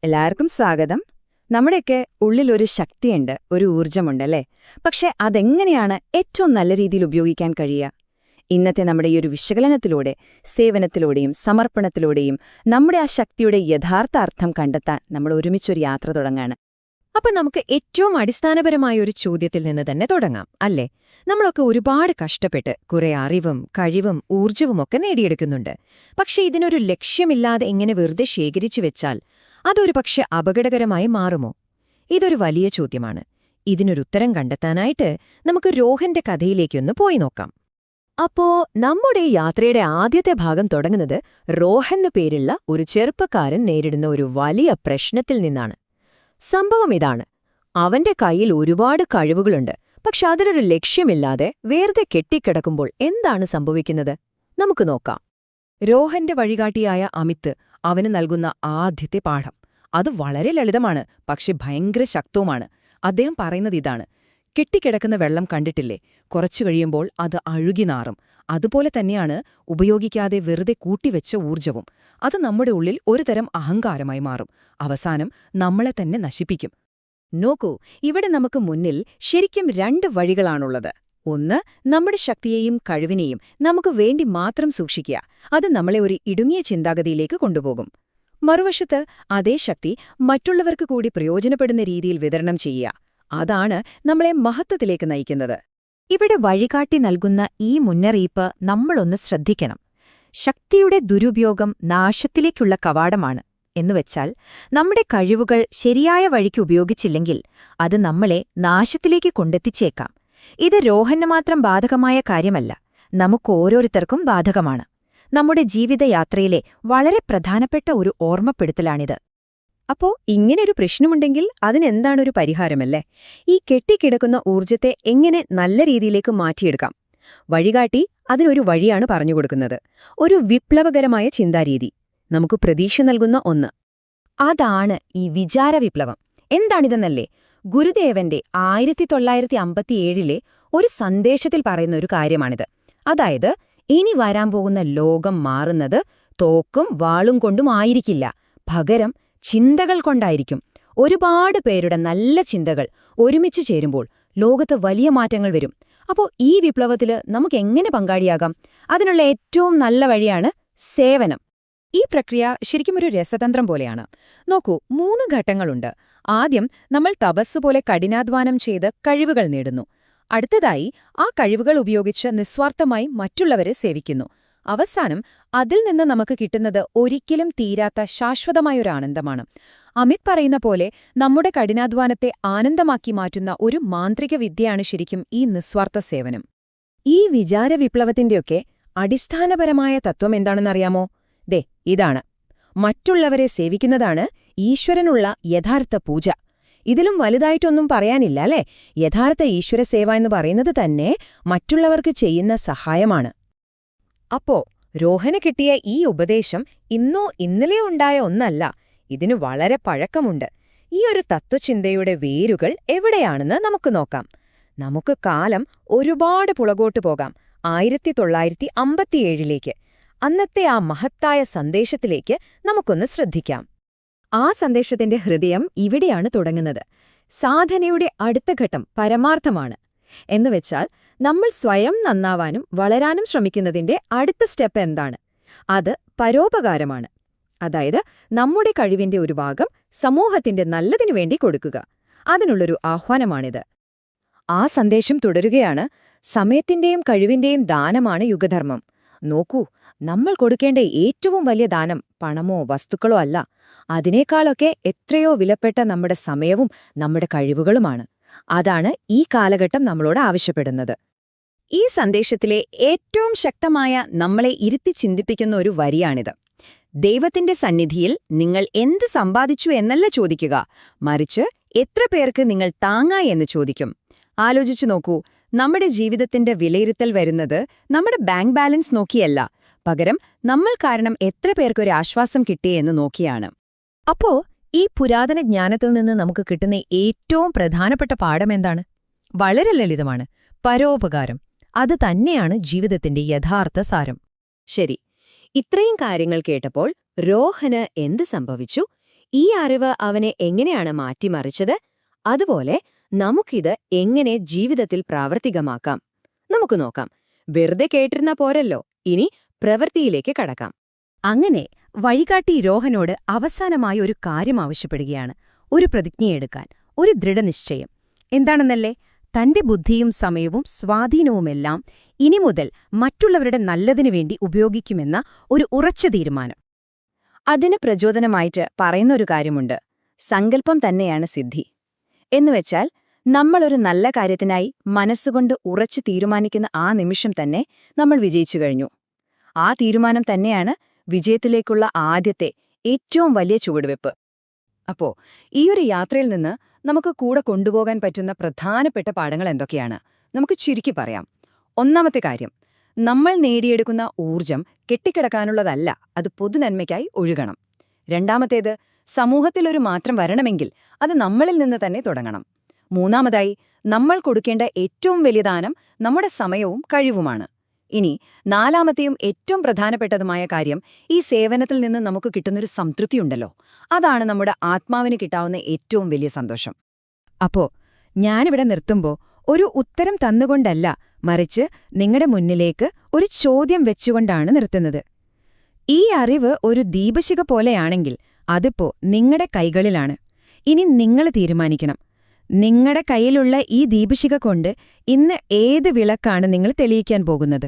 എല്ലാവർക്കും സ്വാഗതം. നമ്മുടെയൊക്കെ ഉള്ളിലൊരു ശക്തിയുണ്ട്, ഒരു ഊർജ്ജമുണ്ടല്ലേ? പക്ഷെ അതെങ്ങനെയാണ് ഏറ്റവും നല്ല രീതിയിൽ ഉപയോഗിക്കാൻ കഴിയുക? ഇന്നത്തെ നമ്മുടെ ഈ ഒരു വിശകലനത്തിലൂടെ, സേവനത്തിലൂടെയും സമർപ്പണത്തിലൂടെയും നമ്മുടെ ആ ശക്തിയുടെ യഥാർത്ഥ അർത്ഥം കണ്ടെത്താൻ നമ്മൾ ഒരുമിച്ചൊരു യാത്ര തുടങ്ങാണ്. അപ്പൊ നമുക്ക് ഏറ്റവും അടിസ്ഥാനപരമായ ഒരു ചോദ്യത്തിൽ നിന്ന് തന്നെ തുടങ്ങാം, അല്ലേ? നമ്മളൊക്കെ ഒരുപാട് കഷ്ടപ്പെട്ട് കുറെ അറിവും കഴിവും ഊർജ്ജവുമൊക്കെ നേടിയെടുക്കുന്നുണ്ട്. പക്ഷെ ഇതിനൊരു ലക്ഷ്യമില്ലാതെ ഇങ്ങനെ വെറുതെ ശേഖരിച്ചു വെച്ചാൽ അതൊരു പക്ഷെ അപകടകരമായി മാറുമോ? ഇതൊരു വലിയ ചോദ്യമാണ്. ഇതിനൊരുത്തരം കണ്ടെത്താനായിട്ട് നമുക്ക് രോഹന്റെ കഥയിലേക്കൊന്ന് പോയി നോക്കാം. അപ്പോ നമ്മുടെ യാത്രയുടെ ആദ്യത്തെ ഭാഗം തുടങ്ങുന്നത് റോഹെന്നു പേരുള്ള ഒരു ചെറുപ്പക്കാരൻ നേരിടുന്ന ഒരു വലിയ പ്രശ്നത്തിൽ നിന്നാണ്. സംഭവം ഇതാണ്: അവന്റെ കയ്യിൽ ഒരുപാട് കഴിവുകളുണ്ട്, പക്ഷെ അതിലൊരു ലക്ഷ്യമില്ലാതെ വെറുതെ കെട്ടിക്കിടക്കുമ്പോൾ എന്താണ് സംഭവിക്കുന്നത്? നമുക്ക് നോക്കാം. രോഹന്റെ വഴികാട്ടിയായ അമിത് അവന് നൽകുന്ന ആദ്യത്തെ പാഠം അത് വളരെ ലളിതമാണ്, പക്ഷെ ഭയങ്കര ശക്തവുമാണ്. അദ്ദേഹം പറയുന്നത് ഇതാണ്: കെട്ടിക്കിടക്കുന്ന വെള്ളം കണ്ടിട്ടില്ലേ? കുറച്ചു കഴിയുമ്പോൾ അത് അഴുകി നാറും. അതുപോലെ തന്നെയാണ് ഉപയോഗിക്കാതെ വെറുതെ കൂട്ടിവെച്ച ഊർജ്ജവും. അത് നമ്മുടെ ഉള്ളിൽ ഒരുതരം അഹങ്കാരമായി മാറും, അവസാനം നമ്മളെ തന്നെ നശിപ്പിക്കും. നോക്കൂ, ഇവിടെ നമുക്ക് മുന്നിൽ ശരിക്കും രണ്ട് വഴികളാണുള്ളത്. ഒന്ന്, നമ്മുടെ ശക്തിയെയും കഴിവിനെയും നമുക്ക് വേണ്ടി മാത്രം സൂക്ഷിക്കുക. അത് നമ്മളെ ഒരു ഇടുങ്ങിയ ചിന്താഗതിയിലേക്ക് കൊണ്ടുപോകും. മറുവശത്ത് അതേ ശക്തി മറ്റുള്ളവർക്ക് കൂടി പ്രയോജനപ്പെടുന്ന രീതിയിൽ വിതരണം ചെയ്യുക. അതാണ് നമ്മളെ മഹത്വത്തിലേക്ക് നയിക്കുന്നത്. ഇവിടെ വഴികാട്ടി നൽകുന്ന ഈ മുന്നറിയിപ്പ് നമ്മളൊന്ന് ശ്രദ്ധിക്കണം. ശക്തിയുടെ ദുരുപയോഗം നാശത്തിലേക്കുള്ള കവാടമാണ്. എന്നുവെച്ചാൽ നമ്മുടെ കഴിവുകൾ ശരിയായ വഴിക്ക് ഉപയോഗിച്ചില്ലെങ്കിൽ അത് നമ്മളെ നാശത്തിലേക്ക് കൊണ്ടെത്തിച്ചേക്കാം. ഇത് രോഹന് മാത്രം ബാധകമായ കാര്യമല്ല, നമുക്കോരോരുത്തർക്കും ബാധകമാണ്. നമ്മുടെ ജീവിതയാത്രയിലെ വളരെ പ്രധാനപ്പെട്ട ഒരു ഓർമ്മപ്പെടുത്തലാണിത്. അപ്പോ ഇങ്ങനെയൊരു പ്രശ്നമുണ്ടെങ്കിൽ അതിനെന്താണൊരു പരിഹാരമല്ലേ? ഈ കെട്ടിക്കിടക്കുന്ന ഊർജ്ജത്തെ എങ്ങനെ നല്ല രീതിയിലേക്ക് മാറ്റിയെടുക്കാം? വഴികാട്ടി അതിനൊരു വഴിയാണ് പറഞ്ഞുകൊടുക്കുന്നത്. ഒരു വിപ്ലവകരമായ ചിന്താരീതി, നമുക്ക് പ്രതീക്ഷ നൽകുന്ന ഒന്ന്. അതാണ് ഈ വിചാരവിപ്ലവം. എന്താണിതെന്നല്ലേ? ഗുരുദേവന്റെ 1957 ഒരു സന്ദേശത്തിൽ പറയുന്ന ഒരു കാര്യമാണിത്. അതായത്, ഇനി വരാൻ പോകുന്ന ലോകം മാറുന്നത് തോക്കും വാളും കൊണ്ടും ആയിരിക്കില്ല, പകരം ചിന്തകൾ കൊണ്ടായിരിക്കും. ഒരുപാട് പേരുടെ നല്ല ചിന്തകൾ ഒരുമിച്ച് ചേരുമ്പോൾ ലോകത്ത് വലിയ മാറ്റങ്ങൾ വരും. അപ്പോൾ ഈ വിപ്ലവത്തില് നമുക്കെങ്ങനെ പങ്കാളിയാകാം? അതിനുള്ള ഏറ്റവും നല്ല വഴിയാണ് സേവനം. ഈ പ്രക്രിയ ശരിക്കും ഒരു രസതന്ത്രം പോലെയാണ്. നോക്കൂ, 3 ഘട്ടങ്ങളുണ്ട്. ആദ്യം നമ്മൾ തപസ്സുപോലെ കഠിനാധ്വാനം ചെയ്ത് കഴിവുകൾ നേടുന്നു. അടുത്തതായി ആ കഴിവുകൾ ഉപയോഗിച്ച് നിസ്വാർത്ഥമായി മറ്റുള്ളവരെ സേവിക്കുന്നു. അവസാനം അതിൽ നിന്ന് നമുക്ക് കിട്ടുന്നത് ഒരിക്കലും തീരാത്ത ശാശ്വതമായൊരു ആനന്ദമാണ്. അമിത് പറയുന്ന പോലെ നമ്മുടെ കഠിനാധ്വാനത്തെ ആനന്ദമാക്കി മാറ്റുന്ന ഒരു മാന്ത്രിക വിദ്യയാണ് ശരിക്കും ഈ നിസ്വാർത്ഥ സേവനം. ഈ വിചാരവിപ്ലവത്തിന്റെയൊക്കെ അടിസ്ഥാനപരമായ തത്വം എന്താണെന്നറിയാമോ? ഇതാണ്: മറ്റുള്ളവരെ സേവിക്കുന്നതാണ് ഈശ്വരനുള്ള യഥാർത്ഥ പൂജ. ഇതിലും വലുതായിട്ടൊന്നും പറയാനില്ല, അല്ലേ? യഥാർത്ഥ ഈശ്വരസേവ എന്ന് പറയുന്നത് തന്നെ മറ്റുള്ളവർക്ക് ചെയ്യുന്ന സഹായമാണ്. അപ്പോ രോഹന് കിട്ടിയ ഈ ഉപദേശം ഇന്നോ ഇന്നലെയോ ഉണ്ടായ ഒന്നല്ല, ഇതിനു വളരെ പഴക്കമുണ്ട്. ഈ ഒരു തത്വചിന്തയുടെ വേരുകൾ എവിടെയാണെന്ന് നമുക്ക് നോക്കാം. നമുക്ക് കാലം ഒരുപാട് പുറകോട്ടു പോകാം, 1957 അന്നത്തെ ആ മഹത്തായ സന്ദേശത്തിലേക്ക് നമുക്കൊന്ന് ശ്രദ്ധിക്കാം. ആ സന്ദേശത്തിന്റെ ഹൃദയം ഇവിടെയാണ് തുടങ്ങുന്നത്. സാധനയുടെ അടുത്ത ഘട്ടം പരമാർത്ഥമാണ്. എന്നുവെച്ചാൽ നമ്മൾ സ്വയം നന്നാവാനും വളരാനും ശ്രമിക്കുന്നതിന്റെ അടുത്ത സ്റ്റെപ്പ് എന്താണ്? അത് പരോപകാരമാണ്. അതായത്, നമ്മുടെ കഴിവിന്റെ ഒരു ഭാഗം സമൂഹത്തിന്റെ നല്ലതിനു വേണ്ടി കൊടുക്കുക. അതിനുള്ളൊരു ആഹ്വാനമാണിത്. ആ സന്ദേശം തുടരുകയാണ്: സമയത്തിന്റെയും കഴിവിന്റെയും ദാനമാണ് യുഗധർമ്മം. നോക്കൂ, നമ്മൾ കൊടുക്കേണ്ട ഏറ്റവും വലിയ ദാനം പണമോ വസ്തുക്കളോ അല്ല, അതിനേക്കാളൊക്കെ എത്രയോ വിലപ്പെട്ട നമ്മുടെ സമയവും നമ്മുടെ കഴിവുകളുമാണ്. അതാണ് ഈ കാലഘട്ടം നമ്മളോട് ആവശ്യപ്പെടുന്നത്. ഈ സന്ദേശത്തിലെ ഏറ്റവും ശക്തമായ, നമ്മളെ ഇരുത്തി ചിന്തിപ്പിക്കുന്ന ഒരു വരിയാണിത്. ദൈവത്തിന്റെ സന്നിധിയിൽ നിങ്ങൾ എന്ത് സമ്പാദിച്ചു എന്നല്ല ചോദിക്കുക, മറിച്ച് എത്ര പേർക്ക് നിങ്ങൾ താങ്ങായി എന്ന് ചോദിക്കും. ആലോചിച്ചു നോക്കൂ, നമ്മുടെ ജീവിതത്തിന്റെ വിലയിരുത്തൽ വരുന്നത് നമ്മുടെ ബാങ്ക് ബാലൻസ് നോക്കിയല്ല, പകരം നമ്മൾ കാരണം എത്ര പേർക്കൊരു ആശ്വാസം കിട്ടിയെന്ന് നോക്കിയാണ്. അപ്പോ ഈ പുരാതന ജ്ഞാനത്തിൽ നിന്ന് നമുക്ക് കിട്ടുന്ന ഏറ്റവും പ്രധാനപ്പെട്ട പാഠമെന്താണ്? വളരെ ലളിതമാണ്: പരോപകാരം. അത് തന്നെയാണ് ജീവിതത്തിന്റെ യഥാർത്ഥ സാരം. ശരി, ഇത്രയും കാര്യങ്ങൾ കേട്ടപ്പോൾ രോഹന് എന്ത് സംഭവിച്ചു? ഈ അറിവ് അവനെ എങ്ങനെയാണ് മാറ്റിമറിച്ചത്? അതുപോലെ നമുക്കിത് എങ്ങനെ ജീവിതത്തിൽ പ്രാവർത്തികമാക്കാം? നമുക്ക് നോക്കാം. വെറുതെ കേട്ടിരുന്ന പോരല്ലോ, ഇനി പ്രവൃത്തിയിലേക്ക് കടക്കാം. അങ്ങനെ വഴികാട്ടി രോഹനോട് അവസാനമായി ഒരു കാര്യം ആവശ്യപ്പെടുകയാണ്. ഒരു പ്രതിജ്ഞയെടുക്കാൻ, ഒരു ദൃഢനിശ്ചയം. എന്താണെന്നല്ലേ? തന്റെ ബുദ്ധിയും സമയവും സ്വാധീനവുമെല്ലാം ഇനി മുതൽ മറ്റുള്ളവരുടെ നല്ലതിനു വേണ്ടി ഉപയോഗിക്കുമെന്ന ഒരു ഉറച്ച തീരുമാനം. അതിന് പ്രചോദനമായിട്ട് പറയുന്നൊരു കാര്യമുണ്ട്. സങ്കല്പം തന്നെയാണ് സിദ്ധി. എന്നുവെച്ചാൽ നമ്മളൊരു നല്ല കാര്യത്തിനായി മനസ്സുകൊണ്ട് ഉറച്ചു തീരുമാനിക്കുന്ന ആ നിമിഷം തന്നെ നമ്മൾ വിജയിച്ചു കഴിഞ്ഞു. ആ തീരുമാനം തന്നെയാണ് വിജയത്തിലേക്കുള്ള ആദ്യത്തെ ഏറ്റവും വലിയ ചുവടുവെപ്പ്. അപ്പോ ഈയൊരു യാത്രയിൽ നിന്ന് നമുക്ക് കൂടെ കൊണ്ടുപോകാൻ പറ്റുന്ന പ്രധാനപ്പെട്ട പാഠങ്ങൾ എന്തൊക്കെയാണ്? നമുക്ക് ചുരുക്കി പറയാം. ഒന്നാമത്തെ കാര്യം, നമ്മൾ നേടിയെടുക്കുന്ന ഊർജം കെട്ടിക്കിടക്കാനുള്ളതല്ല, അത് പൊതുനന്മയ്ക്കായി ഒഴുകണം. രണ്ടാമത്തേത്, സമൂഹത്തിലൊരു മാറ്റം വരണമെങ്കിൽ അത് നമ്മളിൽ നിന്ന് തന്നെ തുടങ്ങണം. മൂന്നാമതായി, നമ്മൾ കൊടുക്കേണ്ട ഏറ്റവും വലിയ ദാനം നമ്മുടെ സമയവും കഴിവുമാണ്. ഇനി നാലാമത്തെയും ഏറ്റവും പ്രധാനപ്പെട്ടതുമായ കാര്യം, ഈ സേവനത്തിൽ നിന്ന് നമുക്ക് കിട്ടുന്നൊരു സംതൃപ്തിയുണ്ടല്ലോ, അതാണ് നമ്മുടെ ആത്മാവിന് കിട്ടാവുന്ന ഏറ്റവും വലിയ സന്തോഷം. അപ്പോ ഞാനിവിടെ നിർത്തുമ്പോ ഒരു ഉത്തരം തന്നുകൊണ്ടല്ല, മറിച്ച് നിങ്ങളുടെ മുന്നിലേക്ക് ഒരു ചോദ്യം വെച്ചുകൊണ്ടാണ് നിർത്തുന്നത്. ഈ അറിവ് ഒരു ദീപശിഖ പോലെയാണെങ്കിൽ അതിപ്പോ നിങ്ങളുടെ കൈകളിലാണ്. ഇനി നിങ്ങൾ തീരുമാനിക്കണം, നിങ്ങളുടെ കയ്യിലുള്ള ഈ ദീപശിഖ കൊണ്ട് ഇന്ന് ഏത് വിളക്കാണ് നിങ്ങൾ തെളിയിക്കാൻ പോകുന്നത്.